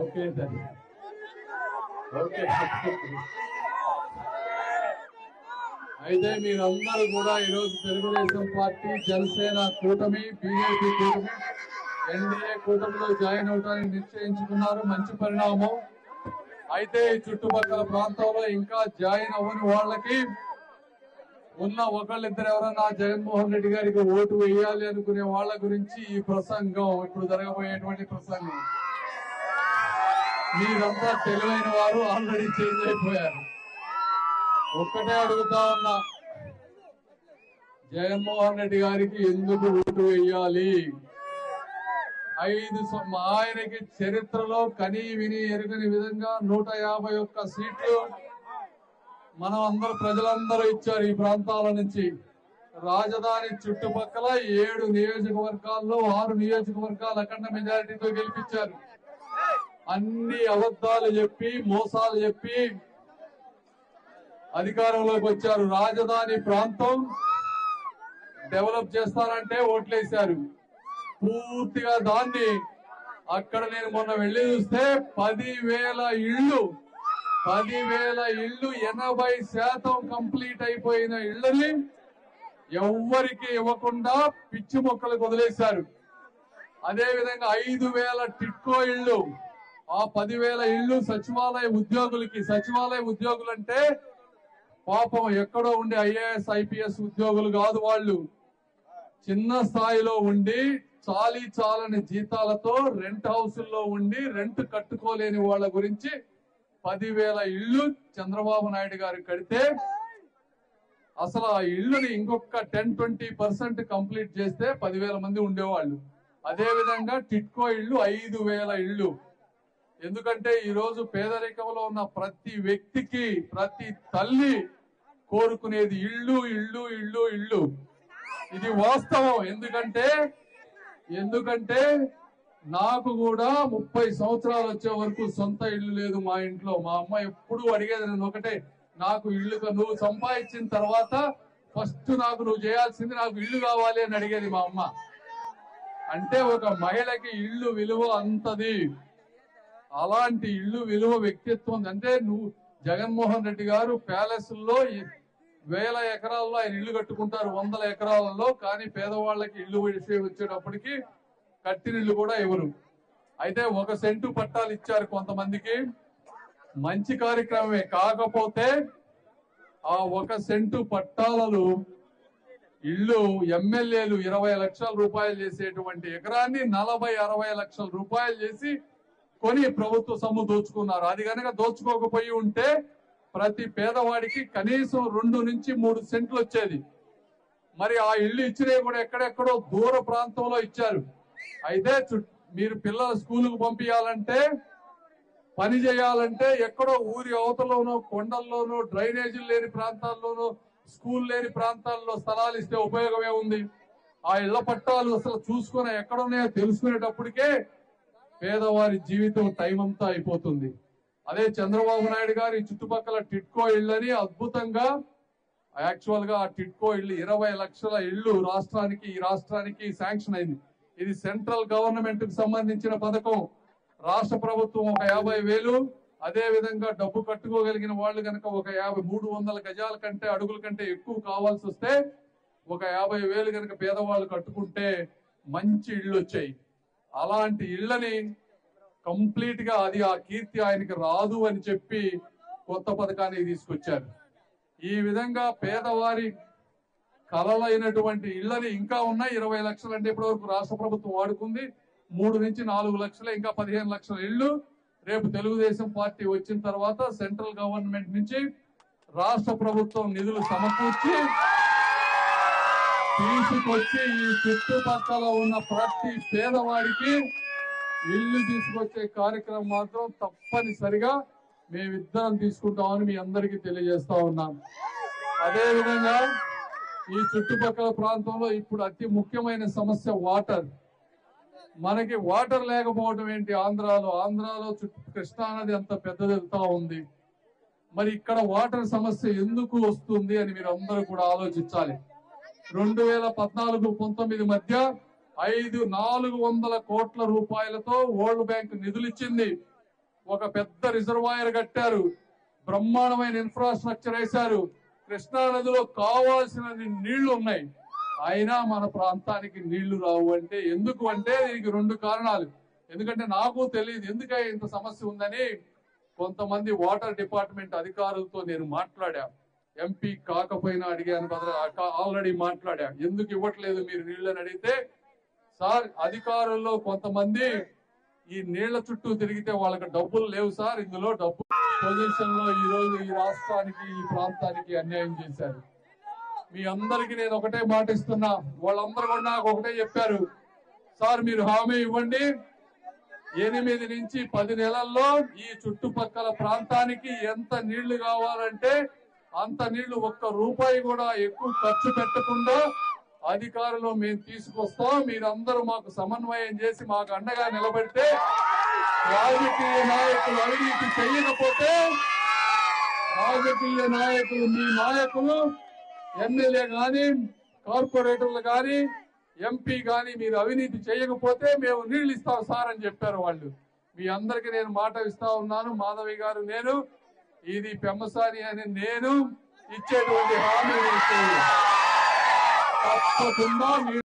Okay sir, okay. అయితే మీరందరూ కూడా ఈరోజు తెలుగుదేశం పార్టీ, జనసేన కూటమి, బీజేపీ కూటమి, ఎన్డీఏ కూటమిలో జాయిన్ అవడానికి నిశ్చయించుకున్నారు. మంచి పరిణామం. అయితే ఈ చుట్టుపక్కల ప్రాంతంలో ఇంకా జాయిన్ అవ్వని వాళ్ళకి ఉన్న ఒకళ్ళిద్దరు ఎవరన్నా జగన్మోహన్ రెడ్డి గారికి ఓటు వేయాలి అనుకునే వాళ్ళ గురించి ఈ ప్రసంగం, ఇప్పుడు జరగబోయేటువంటి ప్రసంగం. మీరంతా తెలివైన వారు, ఆల్రెడీ చేంజ్ అయిపోయారు. ఒక్కటే అడుగుతా ఉన్నా, జగన్మోహన్ రెడ్డి గారికి ఎందుకు ఓటు వేయాలి? ఆయనకి చరిత్రలో కనీ విని ఎరుగని విధంగా 151 సీట్లు మనం అందరూ ప్రజలందరూ ఇచ్చారు. ఈ ప్రాంతాల నుంచి రాజధాని చుట్టుపక్కల 7 నియోజకవర్గాల్లో 6 నియోజకవర్గాలు అఖండ మెజారిటీతో గెలిపించారు. అన్ని అబద్ధాలు చెప్పి, మోసాలు చెప్పి అధికారంలోకి వచ్చారు. రాజధాని ప్రాంతం డెవలప్ చేస్తారంటే ఓట్లేశారు. పూర్తిగా దాన్ని అక్కడ నేను మొన్న వెళ్లి చూస్తే 10,000 ఇళ్లు 80% కంప్లీట్ అయిపోయిన ఇళ్లని ఎవ్వరికి ఇవ్వకుండా పిచ్చి మొక్కలకు వదిలేశారు. అదేవిధంగా 5,000 టిట్కో ఇళ్లు, ఆ 10,000 ఇళ్లు సచివాలయ ఉద్యోగులకి. సచివాలయ ఉద్యోగులంటే పాపం ఎక్కడో ఉండే ఐఏఎస్ ఐపీఎస్ ఉద్యోగులు కాదు. వాళ్ళు చిన్న స్థాయిలో ఉండి చాలని జీతాలతో రెంట్ హౌసుల్లో ఉండి రెంట్ కట్టుకోలేని వాళ్ళ గురించి 10,000 ఇళ్లు చంద్రబాబు నాయుడు గారు కడితే అసలు ఆ ఇళ్లని ఇంకొక 10-20% కంప్లీట్ చేస్తే 10,000 మంది ఉండేవాళ్ళు. అదేవిధంగా టిట్కో ఇళ్లు 5,000 ఇళ్లు. ఎందుకంటే ఈ రోజు పేదరికంలో ఉన్న ప్రతి వ్యక్తికి, ప్రతి తల్లి కోరుకునేది ఇళ్లు ఇళ్లు ఇళ్లు ఇళ్లు. ఇది వాస్తవం. ఎందుకంటే నాకు కూడా 30 సంవత్సరాలు వచ్చే వరకు సొంత ఇల్లు లేదు మా ఇంట్లో. మా అమ్మ ఎప్పుడూ అడిగేది నన్ను ఒకటే, నాకు ఇల్లు, నువ్వు సంపాదించిన తర్వాత ఫస్ట్ నువ్వు చేయాల్సింది నాకు ఇల్లు కావాలి అని అడిగేది మా అమ్మ. అంటే ఒక మహిళకి ఇల్లు విలువ అంతది. అలాంటి ఇల్లు విలువ వ్యక్తిత్వం. అంటే నువ్వు జగన్మోహన్ రెడ్డి గారు ప్యాలెస్ల్లో 1000 ఎకరాల్లో ఆయన ఇల్లు కట్టుకుంటారు, 100 ఎకరాలలో. కానీ పేదవాళ్ళకి ఇల్లు విషయం వచ్చేటప్పటికి కట్టిన ఇల్లు కూడా ఇవ్వరు. అయితే 1 సెంటు పట్టాలు ఇచ్చారు కొంతమందికి. మంచి కార్యక్రమమే. కాకపోతే ఆ 1 సెంటు పట్టాలలో ఇల్లు ఎమ్మెల్యేలు 20 లక్షల రూపాయలు చేసేటువంటి ఎకరాన్ని 40-60 లక్షల రూపాయలు చేసి కొని ప్రభుత్వ సొమ్ము దోచుకున్నారు. అది కనుక దోచుకోకపోయి ఉంటే ప్రతి పేదవాడికి కనీసం 2-3 సెంట్లు వచ్చేది. మరి ఆ ఇల్లు ఇచ్చినవి కూడా ఎక్కడెక్కడో దూర ప్రాంతంలో ఇచ్చారు. అయితే మీరు పిల్లల స్కూలుకు పంపించాలంటే, పని చేయాలంటే ఎక్కడో ఊరి అవతలోనో, కొండల్లోనో, డ్రైనేజీలు లేని ప్రాంతాల్లోనో, స్కూల్ లేని ప్రాంతాల్లో స్థలాలు ఇస్తే ఉపయోగమే ఉంది? ఆ ఇళ్ల పట్టాలు అసలు చూసుకుని ఎక్కడున్నాయో తెలుసుకునేటప్పటికే పేదవారి జీవితం టైం అంతా అయిపోతుంది. అదే చంద్రబాబు నాయుడు గారు ఈ చుట్టుపక్కల టిట్కో ఇళ్లని అద్భుతంగా, యాక్చువల్ గా ఆ టిట్కో ఇళ్లు 20 లక్షల ఇళ్లు ఈ రాష్ట్రానికి శాంక్షన్ అయింది. ఇది సెంట్రల్ గవర్నమెంట్ కు సంబంధించిన పథకం. రాష్ట్ర ప్రభుత్వం ఒక 50,000, అదే విధంగా డబ్బు కట్టుకోగలిగిన వాళ్ళు కనుక ఒక 300 గజాల కంటే అడుగుల కంటే ఎక్కువ కావాల్సి వస్తే ఒక 50,000 కనుక పేదవాళ్ళు కట్టుకుంటే మంచి ఇళ్లు వచ్చాయి. అలాంటి ఇళ్లని కంప్లీట్ గా ఆ కీర్తి ఆయనకి రాదు అని చెప్పి కొత్త పథకాన్ని తీసుకొచ్చారు. ఈ విధంగా పేదవారి కలలైనటువంటి ఇళ్లని ఇంకా ఉన్నాయి. 20 లక్షలు అంటే ఇప్పటి వరకు రాష్ట్ర ప్రభుత్వం వాడుకుంది. 3-4 లక్షలు, ఇంకా 15 లక్షల ఇళ్లు రేపు తెలుగుదేశం పార్టీ వచ్చిన తర్వాత సెంట్రల్ గవర్నమెంట్ నుంచి రాష్ట్ర ప్రభుత్వం నిధులు సమకూర్చి తీసుకొచ్చి ఈ చుట్టుపక్కల ఉన్న ప్రతి పేదవాడికి ఇల్లు తీసుకొచ్చే కార్యక్రమం మాత్రం తప్పనిసరిగా మేమిద్దరం తీసుకుంటామని మీ అందరికీ తెలియజేస్తా ఉన్నాం. అదేవిధంగా ఈ చుట్టుపక్కల ప్రాంతంలో ఇప్పుడు అతి ముఖ్యమైన సమస్య వాటర్. మనకి వాటర్ లేకపోవడం ఏంటి? ఆంధ్రాలో కృష్ణానది అంత పెద్దది వెళ్తా ఉంది. మరి ఇక్కడ వాటర్ సమస్య ఎందుకు వస్తుంది అని మీరు అందరూ కూడా ఆలోచించాలి. 2014-19 మధ్య 400 కోట్ల రూపాయలతో వరల్డ్ బ్యాంక్ నిధులు ఇచ్చింది. ఒక పెద్ద రిజర్వాయర్ కట్టారు, బ్రహ్మాండమైన ఇన్ఫ్రాస్ట్రక్చర్ వేశారు, కృష్ణా నదిలో కావాల్సిన నీళ్లు ఉన్నాయి, అయినా మన ప్రాంతానికి నీళ్లు రావు. అంటే ఎందుకు అంటే దీనికి రెండు కారణాలు. ఎందుకంటే నాకు తెలియదు ఎందుకే ఇంత సమస్య ఉందని. కొంతమంది వాటర్ డిపార్ట్మెంట్ అధికారులతో నేను మాట్లాడా, ఎంపీ కాకపోయినా అడిగాను, ఆల్రెడీ మాట్లాడా, ఎందుకు ఇవ్వట్లేదు మీరు నీళ్ళని అడిగితే, సార్ అధికారుల్లో కొంతమంది ఈ నీళ్ల చుట్టూ తిరిగితే వాళ్ళకి డబ్బులు లేవు సార్, ఇందులో డబ్బు పొజిషన్ లో ఈ రోజు ఈ రాష్ట్రానికి ఈ ప్రాంతానికి అన్యాయం చేశారు. మీ అందరికీ నేను ఒకటే మాట ఇస్తున్నా, వాళ్ళందరూ కూడా నాకు ఒకటే చెప్పారు, సార్ మీరు హామీ ఇవ్వండి 8 నుంచి 10 నెలల్లో ఈ చుట్టుపక్కల ప్రాంతానికి ఎంత నీళ్లు కావాలంటే అంత నీళ్లు, ఒక్క రూపాయి కూడా ఎక్కువ ఖర్చు పెట్టకుండా అధికారులు మేము తీసుకొస్తాం, మీరందరూ మాకు సమన్వయం చేసి మాకు అండగా నిలబడితే, రాజకీయ నాయకులు అవినీతి చేయకపోతే, రాజకీయ నాయకులు మీ నాయకులు ఎమ్మెల్యే గాని కార్పొరేటర్లు గాని ఎంపీ గాని మీరు అవినీతి చేయకపోతే మేము నీళ్లు ఇస్తాం సార్ అని చెప్పారు వాళ్ళు. మీ అందరికీ నేను మాట ఇస్తా ఉన్నాను, మాధవి గారు, నేను ఇది పెమ్మసాని అని నేను ఇచ్చేటువంటి హామీ తప్పకుండా